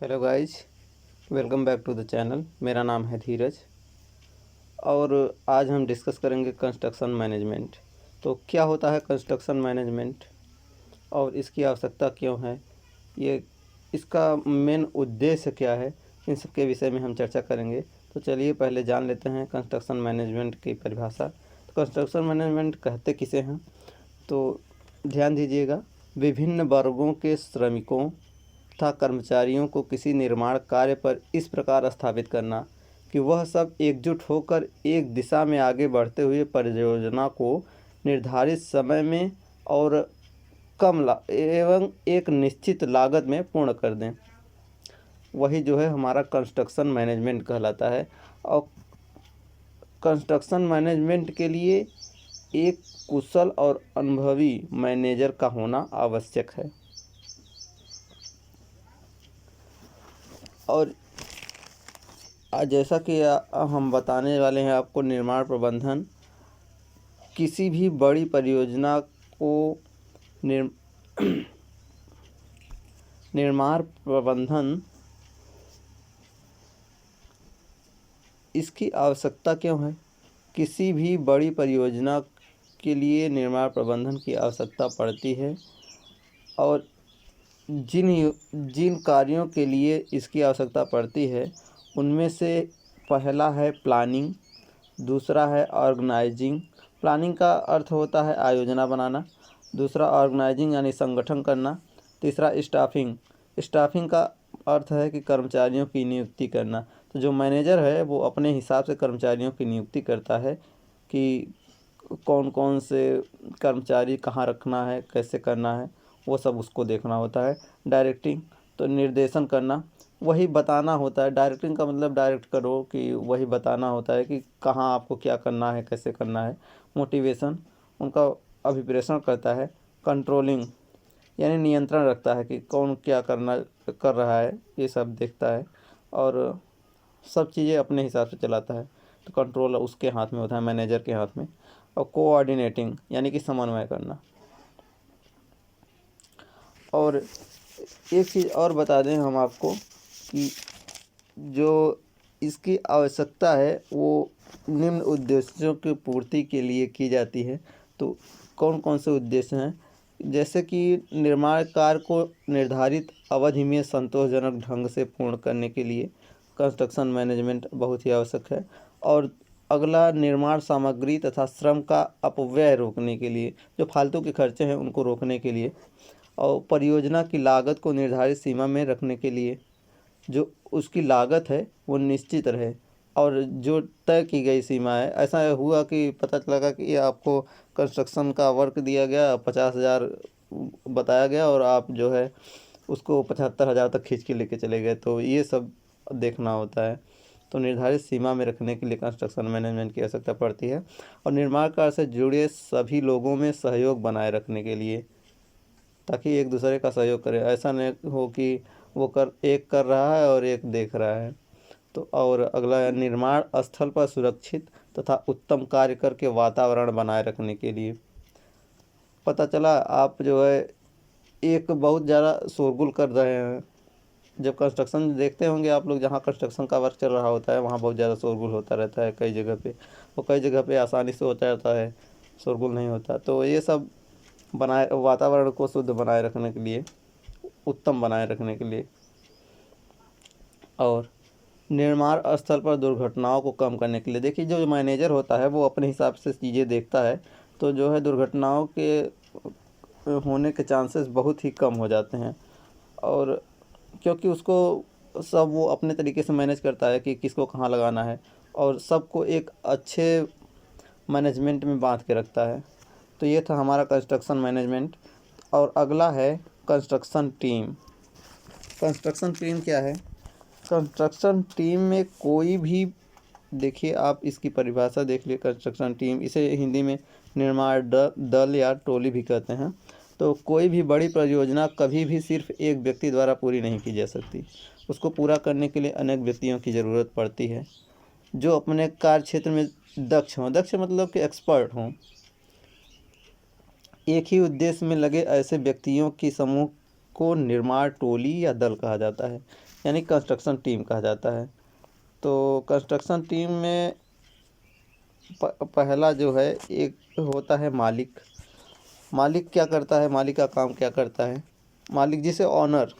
Hello guys, welcome back to the channel. मेरा नाम है धीरज और आज हम डिस्कस करेंगे कंस्ट्रक्शन मैनेजमेंट। तो क्या होता है कंस्ट्रक्शन मैनेजमेंट और इसकी आवश्यकता क्यों है, ये इसका मेन उद्देश्य क्या है, इन सब के विषय में हम चर्चा करेंगे। तो चलिए पहले जान लेते हैं कंस्ट्रक्शन मैनेजमेंट की परिभाषा। तो कंस्ट्रक्शन मैनेजमेंट कहते किसे हैं, तो ध्यान दीजिएगा, विभिन्न वर्गों के श्रमिकों तथा कर्मचारियों को किसी निर्माण कार्य पर इस प्रकार स्थापित करना कि वह सब एकजुट होकर एक दिशा में आगे बढ़ते हुए परियोजना को निर्धारित समय में और एवं एक निश्चित लागत में पूर्ण कर दें। वही जो है हमारा कंस्ट्रक्शन मैनेजमेंट कहलाता है। और कंस्ट्रक्शन मैनेजमेंट के लिए एक कुशल और अनुभवी मैनेजर का होना आवश्यक है। और जैसा कि हम बताने वाले हैं आपको, निर्माण प्रबंधन किसी भी बड़ी परियोजना को निर्माण प्रबंधन इसकी आवश्यकता क्यों है। किसी भी बड़ी परियोजना के लिए निर्माण प्रबंधन की आवश्यकता पड़ती है और जिन कार्यों के लिए इसकी आवश्यकता पड़ती है उनमें से पहला है प्लानिंग, दूसरा है ऑर्गेनाइजिंग। प्लानिंग का अर्थ होता है आयोजना बनाना, दूसरा ऑर्गेनाइजिंग यानी संगठन करना, तीसरा स्टाफिंग। स्टाफिंग का अर्थ है कि कर्मचारियों की नियुक्ति करना। तो जो मैनेजर है वो अपने हिसाब से कर्मचारियों की नियुक्ति करता है कि कौन कौन से कर्मचारी कहाँ रखना है, कैसे करना है, वो सब उसको देखना होता है। डायरेक्टिंग तो निर्देशन करना, वही बताना होता है। डायरेक्टिंग का मतलब डायरेक्ट करो, कि वही बताना होता है कि कहाँ आपको क्या करना है, कैसे करना है। मोटिवेशन उनका अभिप्रेषण करता है। कंट्रोलिंग यानी नियंत्रण रखता है कि कौन क्या कर रहा है, ये सब देखता है और सब चीज़ें अपने हिसाब से चलाता है। तो कंट्रोल उसके हाथ में होता है, मैनेजर के हाथ में। और कोऑर्डिनेटिंग यानी कि समन्वय करना। और एक चीज़ और बता दें हम आपको कि जो इसकी आवश्यकता है वो निम्न उद्देश्यों की पूर्ति के लिए की जाती है। तो कौन कौन से उद्देश्य हैं, जैसे कि निर्माण कार्य को निर्धारित अवधि में संतोषजनक ढंग से पूर्ण करने के लिए कंस्ट्रक्शन मैनेजमेंट बहुत ही आवश्यक है। और अगला, निर्माण सामग्री तथा श्रम का अपव्यय रोकने के लिए, जो फालतू के खर्चे हैं उनको रोकने के लिए। और परियोजना की लागत को निर्धारित सीमा में रखने के लिए, जो उसकी लागत है वो निश्चित रहे और जो तय की गई सीमा है। ऐसा हुआ कि पता लगा कि ये आपको कंस्ट्रक्शन का वर्क दिया गया, 50,000 बताया गया और आप जो है उसको 75,000 तक खींच के लेके चले गए, तो ये सब देखना होता है। तो निर्धारित सीमा में रखने के लिए कंस्ट्रक्शन मैनेजमेंट की आवश्यकता पड़ती है। और निर्माण कार्य से जुड़े सभी लोगों में सहयोग बनाए रखने के लिए, ताकि एक दूसरे का सहयोग करें। ऐसा नहीं हो कि वो एक कर रहा है और एक देख रहा है। तो और अगला है, निर्माण स्थल पर सुरक्षित तथा उत्तम कार्य करके वातावरण बनाए रखने के लिए। पता चला आप जो है एक बहुत ज़्यादा शोरगुल कर रहे हैं। जब कंस्ट्रक्शन देखते होंगे आप लोग, जहाँ कंस्ट्रक्शन का वर्क चल रहा होता है वहाँ बहुत ज़्यादा शोरगुल होता रहता है कई जगह पे, और कई जगह पे आसानी से होता रहता है, शोरगुल नहीं होता। तो ये सब बनाए, वातावरण को शुद्ध बनाए रखने के लिए, उत्तम बनाए रखने के लिए। और निर्माण स्थल पर दुर्घटनाओं को कम करने के लिए, देखिए जो मैनेजर होता है वो अपने हिसाब से चीज़ें देखता है, तो जो है दुर्घटनाओं के होने के चांसेस बहुत ही कम हो जाते हैं। और क्योंकि उसको सब वो अपने तरीके से मैनेज करता है कि किसको कहाँ लगाना है और सबको एक अच्छे मैनेजमेंट में बांध के रखता है। तो ये था हमारा कंस्ट्रक्शन मैनेजमेंट। और अगला है कंस्ट्रक्शन टीम। कंस्ट्रक्शन टीम क्या है। कंस्ट्रक्शन टीम में कोई भी, देखिए आप इसकी परिभाषा देख लिए, कंस्ट्रक्शन टीम, इसे हिंदी में निर्माण दल या टोली भी कहते हैं। तो कोई भी बड़ी परियोजना कभी भी सिर्फ एक व्यक्ति द्वारा पूरी नहीं की जा सकती। उसको पूरा करने के लिए अनेक व्यक्तियों की ज़रूरत पड़ती है जो अपने कार्य क्षेत्र में दक्ष हों। दक्ष मतलब कि एक्सपर्ट हों। एक ही उद्देश्य में लगे ऐसे व्यक्तियों की समूह को निर्माण टोली या दल कहा जाता है। यानी कंस्ट्रक्शन टीम कहा जाता है। तो कंस्ट्रक्शन टीम में पहला जो है एक होता है मालिक। मालिक क्या करता है, मालिक का काम क्या करता है? मालिक जिसे ऑनर,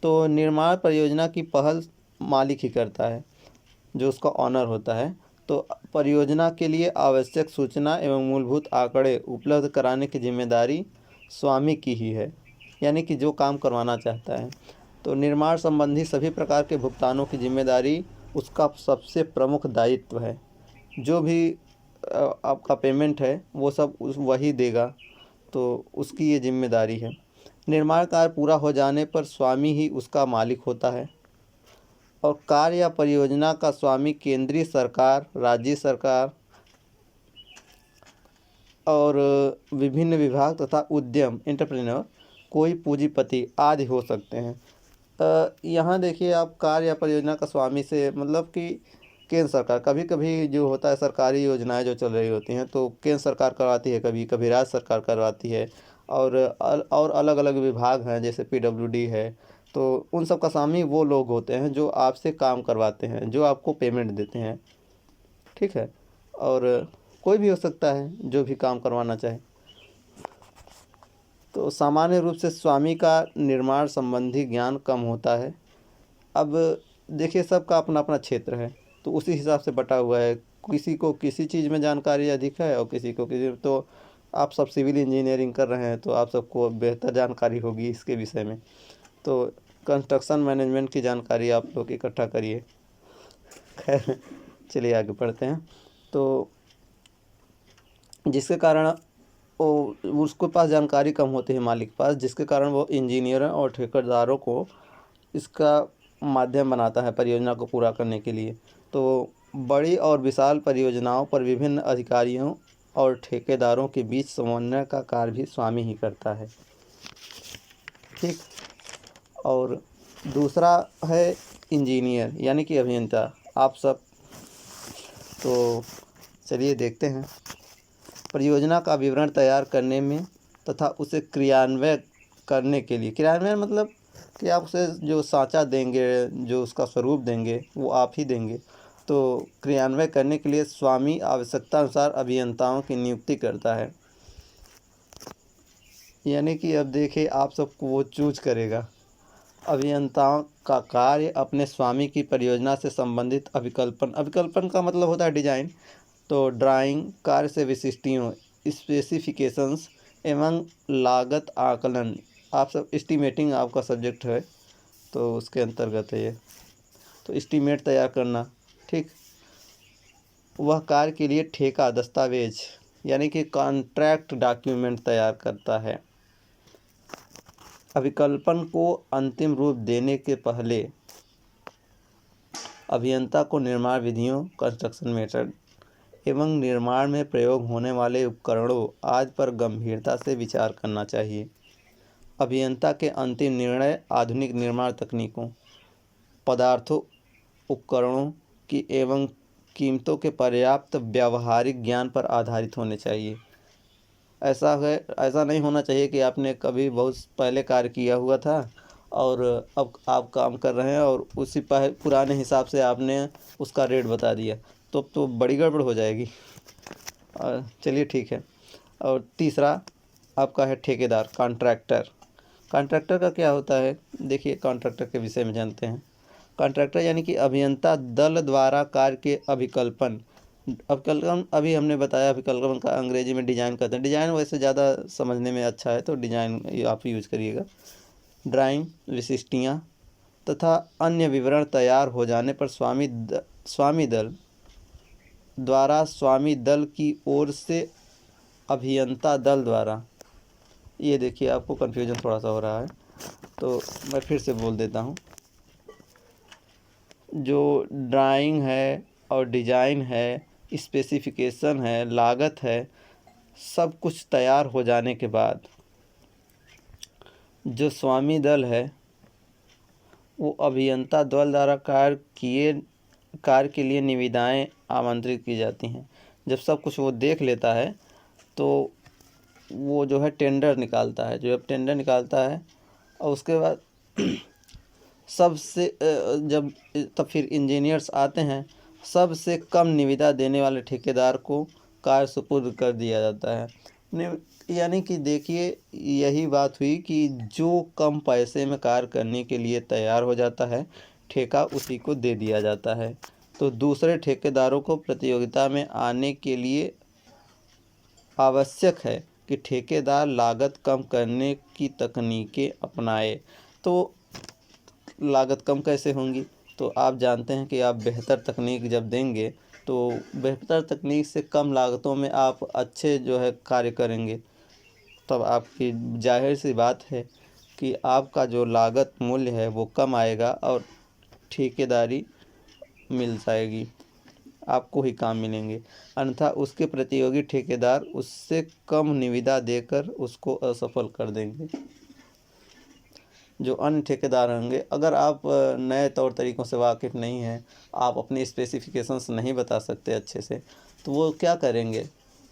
तो निर्माण परियोजना की पहल मालिक ही करता है, जो उसका ऑनर होता है। तो परियोजना के लिए आवश्यक सूचना एवं मूलभूत आंकड़े उपलब्ध कराने की जिम्मेदारी स्वामी की ही है, यानी कि जो काम करवाना चाहता है। तो निर्माण संबंधी सभी प्रकार के भुगतानों की जिम्मेदारी उसका सबसे प्रमुख दायित्व है। जो भी आपका पेमेंट है वो सब वही देगा, तो उसकी ये जिम्मेदारी है। निर्माण कार्य पूरा हो जाने पर स्वामी ही उसका मालिक होता है। और कार्य या परियोजना का स्वामी केंद्रीय सरकार, राज्य सरकार और विभिन्न विभाग तथा उद्यम एंटरप्रेन्योर, कोई पूंजीपति आदि हो सकते हैं। यहाँ देखिए आप, कार्य या परियोजना का स्वामी से मतलब कि केंद्र सरकार, कभी कभी जो होता है सरकारी योजनाएं जो चल रही होती हैं तो केंद्र सरकार करवाती है, कभी कभी राज्य सरकार करवाती है। और अलग अलग विभाग हैं जैसे पीडब्ल्यूडी है। तो उन सब का स्वामी वो लोग होते हैं जो आपसे काम करवाते हैं, जो आपको पेमेंट देते हैं। ठीक है। और कोई भी हो सकता है जो भी काम करवाना चाहे। तो सामान्य रूप से स्वामी का निर्माण संबंधी ज्ञान कम होता है। अब देखिए सबका अपना अपना क्षेत्र है, तो उसी हिसाब से बटा हुआ है। किसी को किसी चीज़ में जानकारी अधिक है और किसी को किसी। तो आप सब सिविल इंजीनियरिंग कर रहे हैं तो आप सबको बेहतर जानकारी होगी इसके विषय में। तो कंस्ट्रक्शन मैनेजमेंट की जानकारी आप लोग इकट्ठा करिए। खैर चलिए आगे बढ़ते हैं। तो जिसके कारण वो उसके पास जानकारी कम होती है मालिक के पास, जिसके कारण वो इंजीनियरों और ठेकेदारों को इसका माध्यम बनाता है परियोजना को पूरा करने के लिए। तो बड़ी और विशाल परियोजनाओं पर विभिन्न अधिकारियों और ठेकेदारों के बीच समन्वय का कार्य भी स्वामी ही करता है। ठीक। और दूसरा है इंजीनियर यानी कि अभियंता, आप सब। तो चलिए देखते हैं। परियोजना का विवरण तैयार करने में तथा उसे क्रियान्वयन करने के लिए, क्रियान्वयन मतलब कि आप उसे जो साँचा देंगे, जो उसका स्वरूप देंगे वो आप ही देंगे। तो क्रियान्वयन करने के लिए स्वामी आवश्यकता अनुसार अभियंताओं की नियुक्ति करता है। यानी कि अब देखिए आप सबको वो चूज करेगा। अभियंताओं का कार्य अपने स्वामी की परियोजना से संबंधित अभिकल्पन, अभिकल्पन का मतलब होता है डिजाइन। तो ड्राइंग, कार्य से विशिष्टियों, स्पेसिफिकेशंस एवं लागत आकलन, आप सब एस्टीमेटिंग आपका सब्जेक्ट है तो उसके अंतर्गत है ये। तो एस्टीमेट तैयार करना। ठीक। वह कार्य के लिए ठेका दस्तावेज यानी कि कॉन्ट्रैक्ट डॉक्यूमेंट तैयार करता है। अभिकल्पन को अंतिम रूप देने के पहले अभियंता को निर्माण विधियों, कंस्ट्रक्शन मेथड एवं निर्माण में प्रयोग होने वाले उपकरणों आदि पर गंभीरता से विचार करना चाहिए। अभियंता के अंतिम निर्णय आधुनिक निर्माण तकनीकों, पदार्थों, उपकरणों की एवं कीमतों के पर्याप्त व्यावहारिक ज्ञान पर आधारित होने चाहिए। ऐसा नहीं होना चाहिए कि आपने कभी बहुत पहले कार्य किया हुआ था और अब आप काम कर रहे हैं और उसी पुराने हिसाब से आपने उसका रेट बता दिया, तो बड़ी गड़बड़ हो जाएगी। चलिए ठीक है। और तीसरा आपका है ठेकेदार, कॉन्ट्रैक्टर। कॉन्ट्रैक्टर का क्या होता है, देखिए कॉन्ट्रैक्टर के विषय में जानते हैं। कॉन्ट्रैक्टर यानी कि अभियंता दल द्वारा कार्य के अभिकल्पन, अभी हमने बताया अभिकल्पन का अंग्रेजी में डिजाइन कहते हैं। डिजाइन वैसे ज़्यादा समझने में अच्छा है तो डिजाइन आप यूज करिएगा। ड्राइंग, विशिष्टियाँ तथा अन्य विवरण तैयार हो जाने पर स्वामी दल द्वारा स्वामी दल की ओर से अभियंता दल द्वारा, ये देखिए आपको कन्फ्यूजन थोड़ा सा हो रहा है तो मैं फिर से बोल देता हूँ। जो ड्राइंग है और डिजाइन है, स्पेसिफिकेशन है, लागत है, सब कुछ तैयार हो जाने के बाद जो स्वामी दल है वो अभियंता दल द्वारा कार्य के लिए निविदाएं आमंत्रित की जाती हैं। जब सब कुछ वो देख लेता है तो वो जो है टेंडर निकालता है, जो अब टेंडर निकालता है और उसके बाद सबसे जब तब फिर इंजीनियर्स आते हैं, सबसे कम निविदा देने वाले ठेकेदार को कार्य सुपुर्द कर दिया जाता है। यानी कि देखिए, यही बात हुई कि जो कम पैसे में कार्य करने के लिए तैयार हो जाता है, ठेका उसी को दे दिया जाता है। तो दूसरे ठेकेदारों को प्रतियोगिता में आने के लिए आवश्यक है कि ठेकेदार लागत कम करने की तकनीकें अपनाए। तो लागत कम कैसे होंगी? तो आप जानते हैं कि आप बेहतर तकनीक जब देंगे तो बेहतर तकनीक से कम लागतों में आप अच्छे जो है कार्य करेंगे, तब आपकी जाहिर सी बात है कि आपका जो लागत मूल्य है वो कम आएगा और ठेकेदारी मिल जाएगी, आपको ही काम मिलेंगे। अन्यथा उसके प्रतियोगी ठेकेदार उससे कम निविदा देकर उसको असफल कर देंगे। जो अन्य ठेकेदार होंगे, अगर आप नए तौर तरीक़ों से वाकिफ़ नहीं हैं, आप अपनी स्पेसिफिकेशंस नहीं बता सकते अच्छे से, तो वो क्या करेंगे?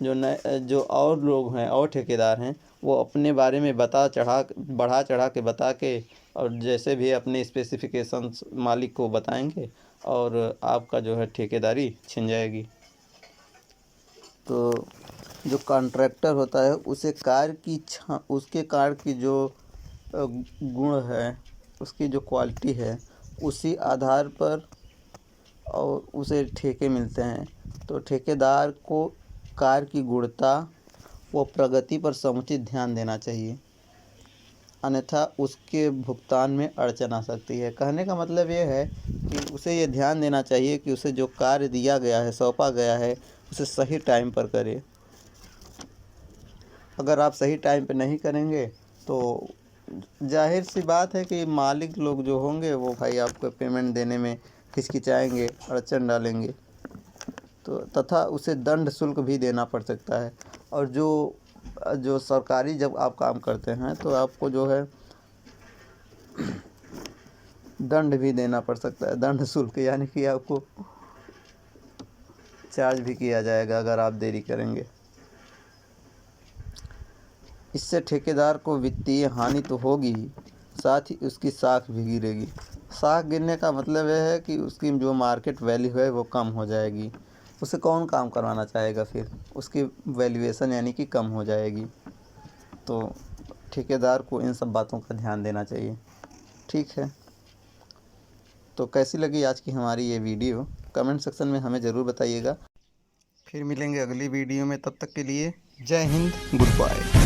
जो और लोग हैं और ठेकेदार हैं, वो अपने बारे में बढ़ा चढ़ा के बता के और जैसे भी अपने स्पेसिफिकेशंस मालिक को बताएंगे और आपका जो है ठेकेदारी छिन जाएगी। तो जो कॉन्ट्रैक्टर होता है उसे उसके कार्य की जो गुण है, उसकी जो क्वालिटी है, उसी आधार पर और उसे ठेके मिलते हैं। तो ठेकेदार को कार्य की गुणवत्ता व प्रगति पर समुचित ध्यान देना चाहिए, अन्यथा उसके भुगतान में अड़चन आ सकती है। कहने का मतलब ये है कि उसे ये ध्यान देना चाहिए कि उसे जो कार्य दिया गया है, सौंपा गया है, उसे सही टाइम पर करे। अगर आप सही टाइम पे नहीं करेंगे तो जाहिर सी बात है कि मालिक लोग जो होंगे वो भाई आपको पेमेंट देने में हिचकिचाएंगे, अड़चन डालेंगे। तो तथा उसे दंड शुल्क भी देना पड़ सकता है। और जो सरकारी जब आप काम करते हैं तो आपको जो है दंड भी देना पड़ सकता है, दंड शुल्क, यानी कि आपको चार्ज भी किया जाएगा अगर आप देरी करेंगे। इससे ठेकेदार को वित्तीय हानि तो होगी ही, साथ ही उसकी साख भी गिरेगी। साख गिरने का मतलब यह है कि उसकी जो मार्केट वैल्यू है वो कम हो जाएगी। उसे कौन काम करवाना चाहेगा फिर? उसकी वैल्यूएशन यानी कि कम हो जाएगी। तो ठेकेदार को इन सब बातों का ध्यान देना चाहिए। ठीक है, तो कैसी लगी आज की हमारी ये वीडियो? कमेंट सेक्शन में हमें ज़रूर बताइएगा। फिर मिलेंगे अगली वीडियो में, तब तक के लिए जय हिंद, गुड बाय।